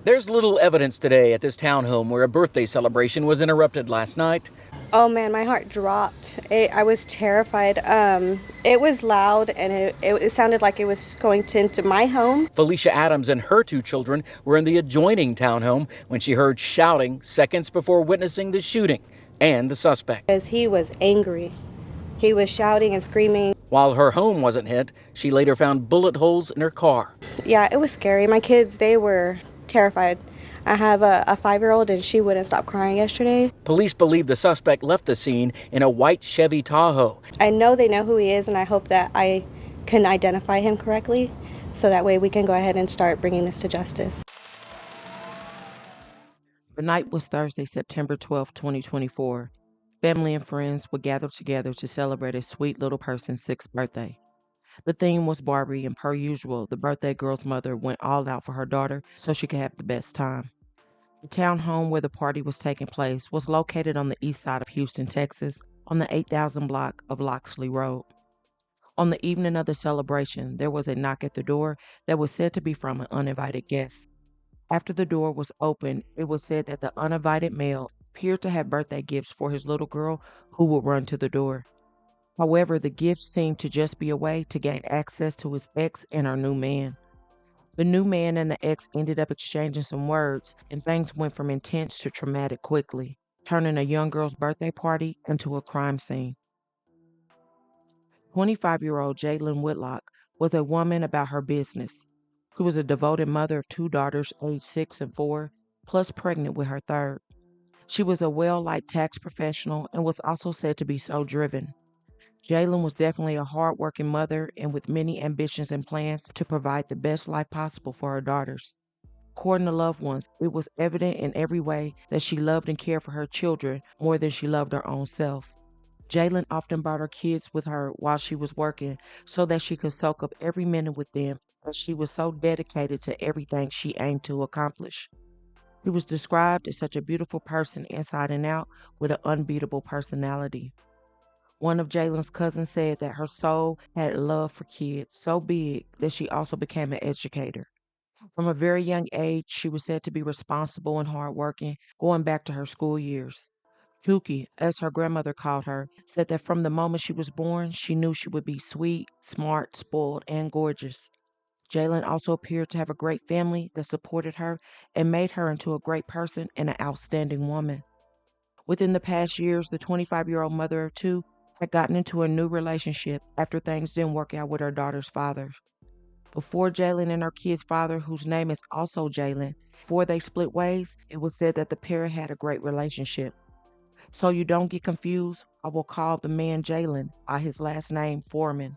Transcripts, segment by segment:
There's little evidence today at this townhome where a birthday celebration was interrupted last night. Oh man, my heart dropped. I was terrified. It was loud and it sounded like it was going to into my home. Felicia Adams and her two children were in the adjoining townhome when she heard shouting seconds before witnessing the shooting and the suspect. Because he was angry. He was shouting and screaming. While her home wasn't hit, she later found bullet holes in her car. Yeah, it was scary. My kids, they were terrified. I have a 5-year-old and she wouldn't stop crying yesterday. Police believe the suspect left the scene in a white Chevy Tahoe. I know they know who he is, and I hope that I can identify him correctly so that way we can go ahead and start bringing this to justice. The night was Thursday, September 12, 2024. Family and friends would gather together to celebrate a sweet little person's 6th birthday. The theme was Barbie, and per usual, the birthday girl's mother went all out for her daughter so she could have the best time. The townhome where the party was taking place was located on the east side of Houston, Texas, on the 8000 block of Loxley Road. On the evening of the celebration, there was a knock at the door that was said to be from an uninvited guest. After the door was opened, it was said that the uninvited male appeared to have birthday gifts for his little girl who would run to the door. However, the gifts seemed to just be a way to gain access to his ex and her new man. The new man and the ex ended up exchanging some words, and things went from intense to traumatic quickly, turning a young girl's birthday party into a crime scene. 25-year-old Jalen Whitlock was a woman about her business. She was a devoted mother of two daughters aged 6 and 4, plus pregnant with her third. She was a well-liked tax professional and was also said to be so driven. Jalen was definitely a hard-working mother and with many ambitions and plans to provide the best life possible for her daughters. According to loved ones, it was evident in every way that she loved and cared for her children more than she loved her own self. Jalen often brought her kids with her while she was working so that she could soak up every minute with them, as she was so dedicated to everything she aimed to accomplish. She was described as such a beautiful person inside and out with an unbeatable personality. One of Jalen's cousins said that her soul had love for kids so big that she also became an educator. From a very young age, she was said to be responsible and hardworking, going back to her school years. Kooky, as her grandmother called her, said that from the moment she was born, she knew she would be sweet, smart, spoiled, and gorgeous. Jalen also appeared to have a great family that supported her and made her into a great person and an outstanding woman. Within the past years, the 25-year-old mother of two had gotten into a new relationship after things didn't work out with her daughter's father. Before Jalen and her kid's father, whose name is also Jalen, before they split ways, it was said that the pair had a great relationship. So you don't get confused, I will call the man Jalen by his last name, Foreman.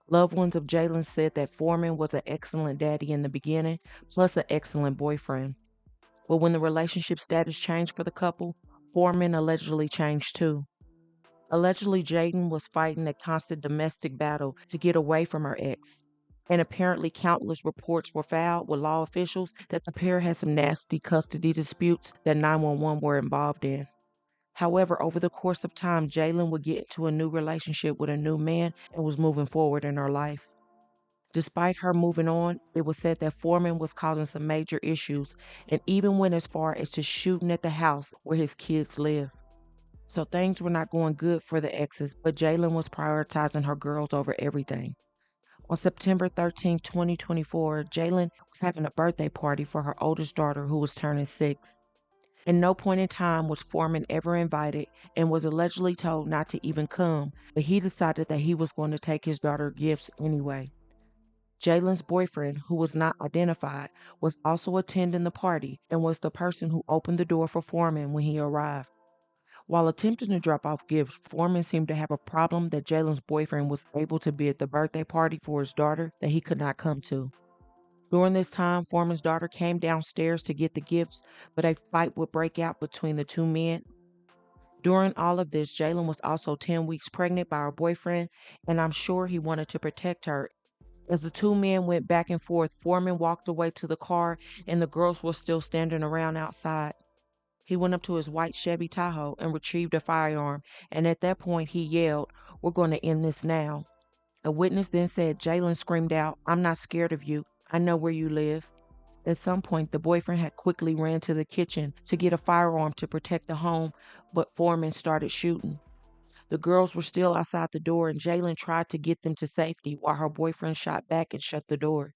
Loved ones of Jalen said that Foreman was an excellent daddy in the beginning, plus an excellent boyfriend. But when the relationship status changed for the couple, Foreman allegedly changed too. Allegedly, Jaden was fighting a constant domestic battle to get away from her ex. And apparently, countless reports were filed with law officials that the pair had some nasty custody disputes that 911 were involved in. However, over the course of time, Jalen would get into a new relationship with a new man and was moving forward in her life. Despite her moving on, it was said that Foreman was causing some major issues and even went as far as to shooting at the house where his kids live. So things were not going good for the exes, but Jalen was prioritizing her girls over everything. On September 13, 2024, Jalen was having a birthday party for her oldest daughter who was turning 6. At no point in time was Foreman ever invited and was allegedly told not to even come, but he decided that he was going to take his daughter gifts anyway. Jalen's boyfriend, who was not identified, was also attending the party and was the person who opened the door for Foreman when he arrived. While attempting to drop off gifts, Foreman seemed to have a problem that Jalen's boyfriend was able to be at the birthday party for his daughter that he could not come to. During this time, Foreman's daughter came downstairs to get the gifts, but a fight would break out between the two men. During all of this, Jalen was also 10 weeks pregnant by her boyfriend, and I'm sure he wanted to protect her. As the two men went back and forth, Foreman walked away to the car, and the girls were still standing around outside. He went up to his white Chevy Tahoe and retrieved a firearm, and at that point he yelled, "We're going to end this now." A witness then said Jalen screamed out, "I'm not scared of you. I know where you live." At some point, the boyfriend had quickly ran to the kitchen to get a firearm to protect the home, but Foreman started shooting. The girls were still outside the door, and Jalin tried to get them to safety while her boyfriend shot back and shut the door.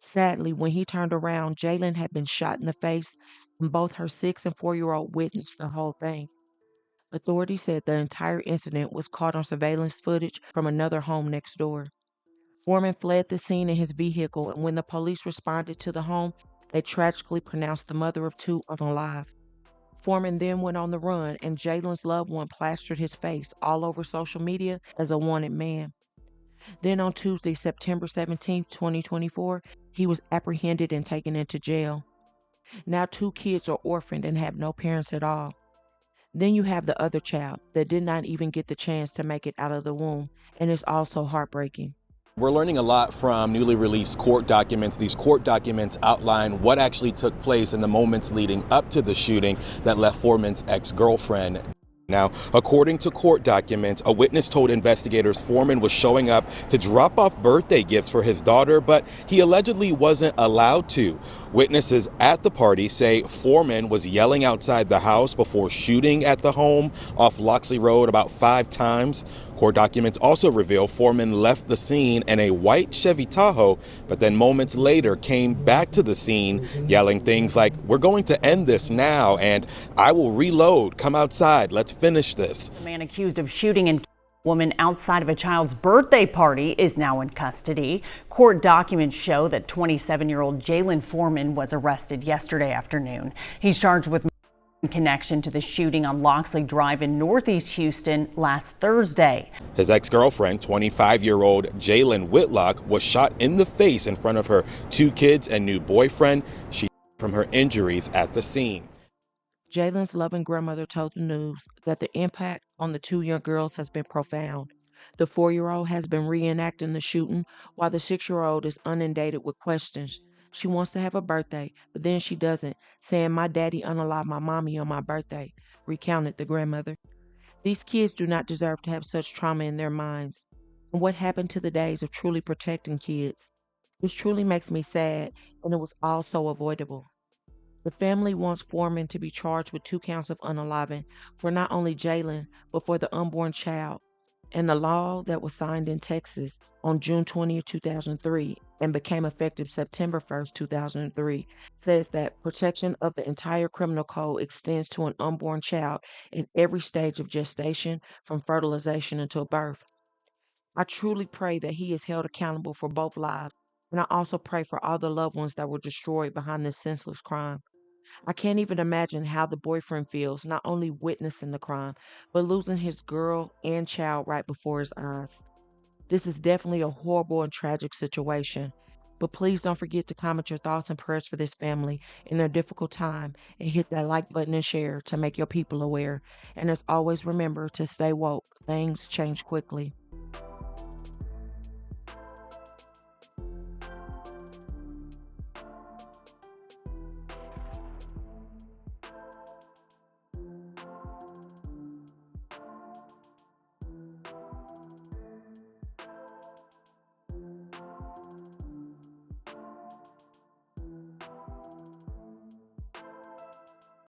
Sadly, when he turned around, Jalin had been shot in the face, and both her 6 and 4-year-old witnessed the whole thing. Authorities said the entire incident was caught on surveillance footage from another home next door. Foreman fled the scene in his vehicle, and when the police responded to the home, they tragically pronounced the mother of two unalive. Foreman then went on the run, and Jalen's loved one plastered his face all over social media as a wanted man. Then on Tuesday, September 17, 2024, he was apprehended and taken into jail. Now 2 kids are orphaned and have no parents at all. Then you have the other child that did not even get the chance to make it out of the womb, and it's also heartbreaking. We're learning a lot from newly released court documents. These court documents outline what actually took place in the moments leading up to the shooting that left Foreman's ex-girlfriend. Now, according to court documents, a witness told investigators Foreman was showing up to drop off birthday gifts for his daughter, but he allegedly wasn't allowed to. Witnesses at the party say Foreman was yelling outside the house before shooting at the home off Loxley Road about 5 times. Court documents also reveal Foreman left the scene in a white Chevy Tahoe, but then moments later came back to the scene yelling things like, "We're going to end this now," and "I will reload, come outside, let's finish this." The man accused of shooting and woman outside of a child's birthday party is now in custody. Court documents show that 27-year-old Jalin Foreman was arrested yesterday afternoon. He's charged with in connection to the shooting on Loxley Drive in Northeast Houston last Thursday. His ex-girlfriend, 25-year-old Jalen Whitlock, was shot in the face in front of her 2 kids and new boyfriend. She died from her injuries at the scene. Jalen's loving grandmother told the news that the impact on the 2 young girls has been profound. The 4-year-old has been reenacting the shooting, while the 6-year-old is inundated with questions. She wants to have a birthday, but then she doesn't, saying, "My daddy unalived my mommy on my birthday," recounted the grandmother. These kids do not deserve to have such trauma in their minds. And what happened to the days of truly protecting kids? This truly makes me sad, and it was all so avoidable. The family wants Foreman to be charged with 2 counts of unaliving for not only Jalin, but for the unborn child. And the law that was signed in Texas on June 20, 2003 and became effective September 1st, 2003 says that protection of the entire criminal code extends to an unborn child in every stage of gestation from fertilization until birth. I truly pray that he is held accountable for both lives, and I also pray for all the loved ones that were destroyed behind this senseless crime. I can't even imagine how the boyfriend feels, not only witnessing the crime, but losing his girl and child right before his eyes. This is definitely a horrible and tragic situation. But please don't forget to comment your thoughts and prayers for this family in their difficult time, and hit that like button and share to make your people aware. And as always, remember to stay woke. Things change quickly.